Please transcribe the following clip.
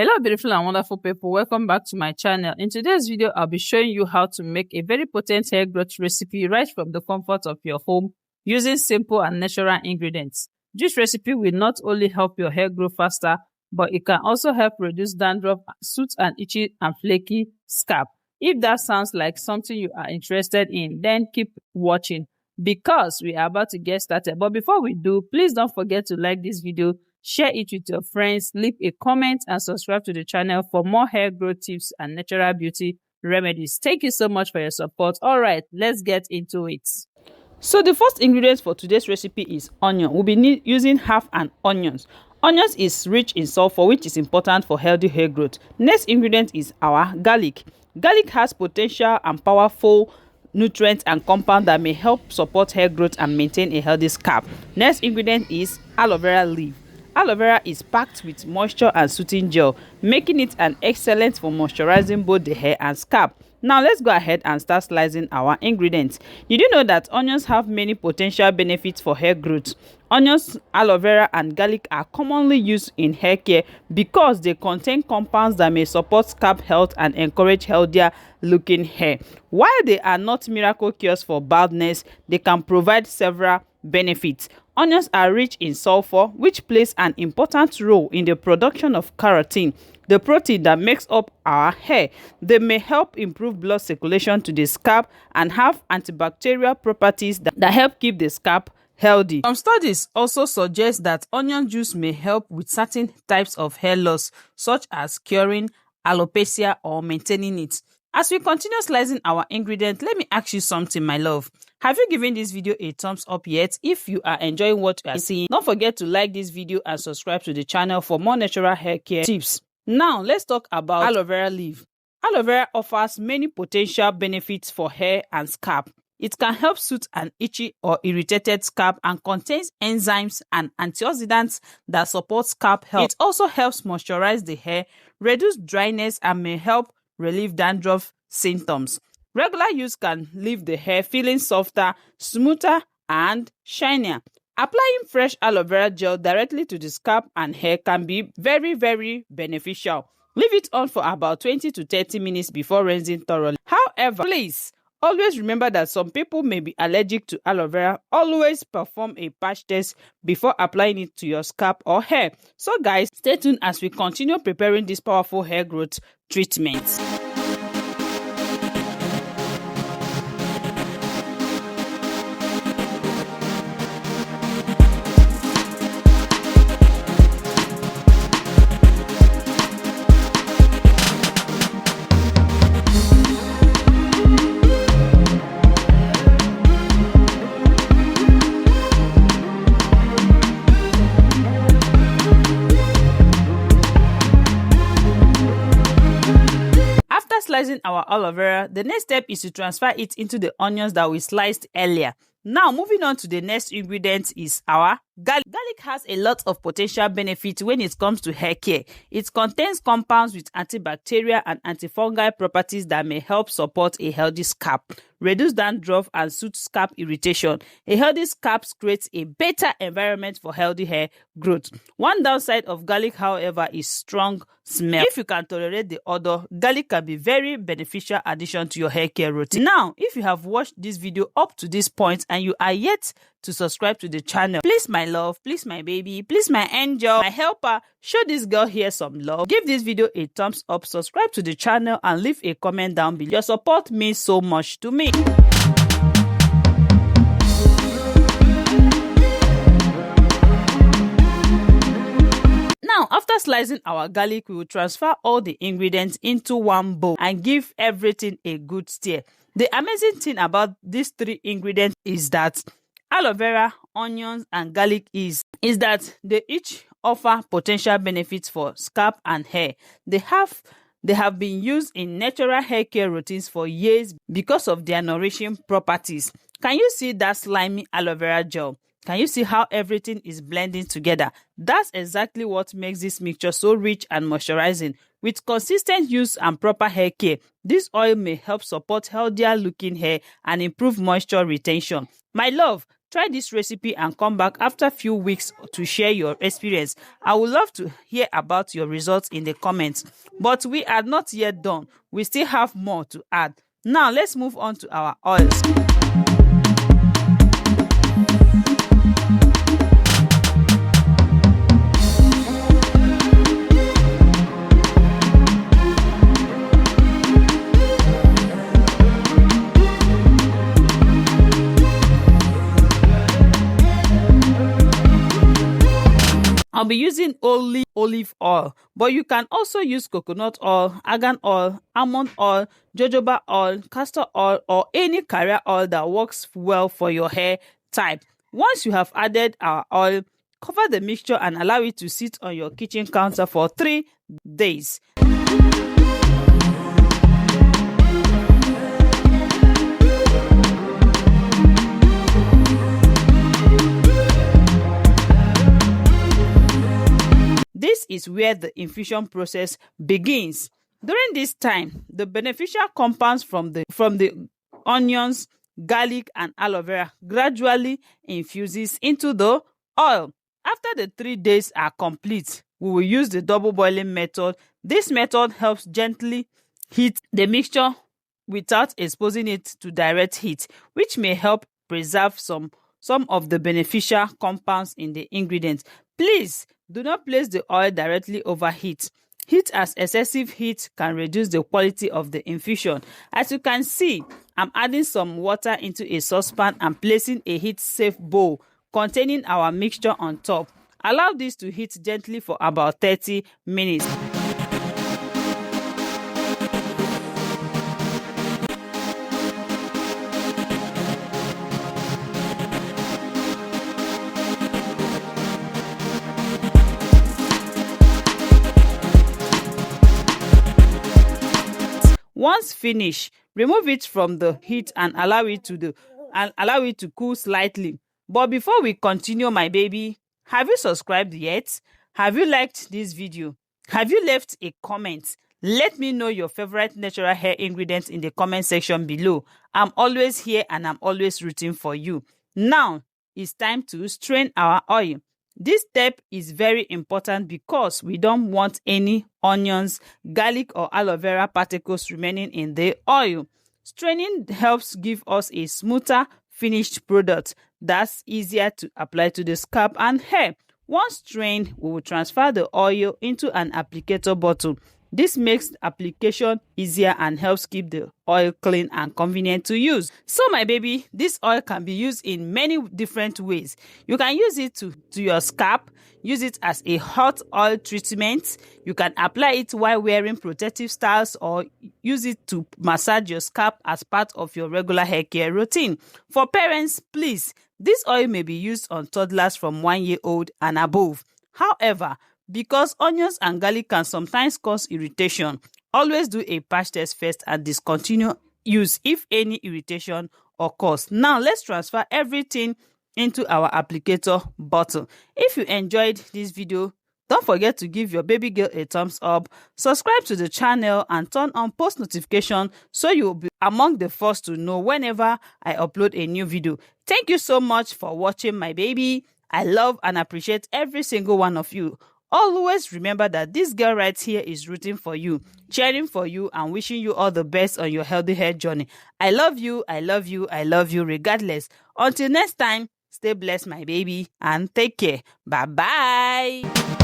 Hello beautiful and wonderful people, welcome back to my channel. In today's video, I'll be showing you how to make a very potent hair growth recipe right from the comfort of your home using simple and natural ingredients. This recipe will not only help your hair grow faster, but it can also help reduce dandruff, soot and itchy and flaky scalp. If that sounds like something you are interested in, then keep watching because we are about to get started. But before we do, please don't forget to like this video, share it with your friends, leave a comment and subscribe to the channel for more hair growth tips and natural beauty remedies. Thank you so much for your support. All right, let's get into it. So the first ingredient for today's recipe is onion. We'll be using half an onion. Onions is rich in sulfur, which is important for healthy hair growth. Next ingredient is our garlic. Garlic has potential and powerful nutrients and compounds that may help support hair growth and maintain a healthy scalp. Next ingredient is aloe vera leaf. Aloe vera is packed with moisture and soothing gel, making it an excellent for moisturizing both the hair and scalp. Now let's go ahead and start slicing our ingredients. Did you know that onions have many potential benefits for hair growth? Onions, aloe vera and garlic are commonly used in hair care because they contain compounds that may support scalp health and encourage healthier looking hair. While they are not miracle cures for baldness, they can provide several benefits. Onions are rich in sulfur, which plays an important role in the production of keratin, the protein that makes up our hair. They may help improve blood circulation to the scalp and have antibacterial properties that help keep the scalp healthy. Some studies also suggest that onion juice may help with certain types of hair loss, such as curing alopecia or maintaining it. As we continue slicing our ingredients, let me ask you something, my love. Have you given this video a thumbs up yet? If you are enjoying what you are seeing, don't forget to like this video and subscribe to the channel for more natural hair care tips. Now, let's talk about aloe vera leaf. Aloe vera offers many potential benefits for hair and scalp. It can help soothe an itchy or irritated scalp and contains enzymes and antioxidants that support scalp health. It also helps moisturize the hair, reduce dryness, and may help relieve dandruff symptoms. Regular use can leave the hair feeling softer, smoother, and shinier. Applying fresh aloe vera gel directly to the scalp and hair can be very beneficial. Leave it on for about 20 to 30 minutes before rinsing thoroughly. However, please always remember that some people may be allergic to aloe vera. Always perform a patch test before applying it to your scalp or hair. So guys, stay tuned as we continue preparing this powerful hair growth treatment. Slicing our aloe vera, the next step is to transfer it into the onions that we sliced earlier. Now, moving on to the next ingredient is our garlic. Garlic has a lot of potential benefits when it comes to hair care. It contains compounds with antibacterial and antifungal properties that may help support a healthy scalp, reduce dandruff, and soothe scalp irritation. A healthy scalp creates a better environment for healthy hair growth. One downside of garlic, however, is strong smell. If you can tolerate the odor, garlic can be very beneficial addition to your hair care routine. Now, if you have watched this video up to this point and you are yet to subscribe to the channel, please my love, please my baby, please my angel, my helper, show this girl here some love. Give this video a thumbs up, subscribe to the channel and leave a comment down below. Your support means so much to me. Now, after slicing our garlic, we will transfer all the ingredients into one bowl and give everything a good stir. The amazing thing about these three ingredients is that aloe vera, onions, and garlic is that they each offer potential benefits for scalp and hair. They have been used in natural hair care routines for years because of their nourishing properties. Can you see that slimy aloe vera gel? Can you see how everything is blending together? That's exactly what makes this mixture so rich and moisturizing. With consistent use and proper hair care, this oil may help support healthier looking hair and improve moisture retention. My love, Try this recipe and come back after a few weeks to share your experience. I would love to hear about your results in the comments. But we are not yet done. We still have more to add. Now let's move on to our oils. I'll be using only olive oil, but you can also use coconut oil, argan oil, almond oil, jojoba oil, castor oil, or any carrier oil that works well for your hair type. Once you have added our oil, cover the mixture and allow it to sit on your kitchen counter for 3 days. This is where the infusion process begins. During this time, the beneficial compounds from the onions, garlic, and aloe vera gradually infuses into the oil. After the 3 days are complete, we will use the double boiling method. This method helps gently heat the mixture without exposing it to direct heat, which may help preserve some of the beneficial compounds in the ingredients. Please do not place the oil directly over heat. Heat as excessive heat can reduce the quality of the infusion. As you can see, I'm adding some water into a saucepan and placing a heat-safe bowl containing our mixture on top. Allow this to heat gently for about 30 minutes. Once finished, remove it from the heat and allow it to cool slightly. But before we continue, my baby, have you subscribed yet? Have you liked this video? Have you left a comment? Let me know your favorite natural hair ingredients in the comment section below. I'm always here and I'm always rooting for you. Now, it's time to strain our oil. This step is very important because we don't want any onions, garlic, or aloe vera particles remaining in the oil. Straining helps give us a smoother finished product that's easier to apply to the scalp and hair. Once strained, we will transfer the oil into an applicator bottle. This makes application easier and helps keep the oil clean and convenient to use. So my baby, this oil can be used in many different ways. You can use it to your scalp, use it as a hot oil treatment. You can apply it while wearing protective styles or use it to massage your scalp as part of your regular hair care routine. For parents, please, this oil may be used on toddlers from 1 year old and above. However, because onions and garlic can sometimes cause irritation, always do a patch test first and discontinue use if any irritation occurs. Now, let's transfer everything into our applicator bottle. If you enjoyed this video, don't forget to give your baby girl a thumbs up, subscribe to the channel, and turn on post notification so you'll be among the first to know whenever I upload a new video. Thank you so much for watching, my baby. I love and appreciate every single one of you. Always remember that this girl right here is rooting for you, cheering for you, and wishing you all the best on your healthy hair journey. I love you, I love you, I love you regardless. Until next time, stay blessed, my baby, and take care. Bye-bye.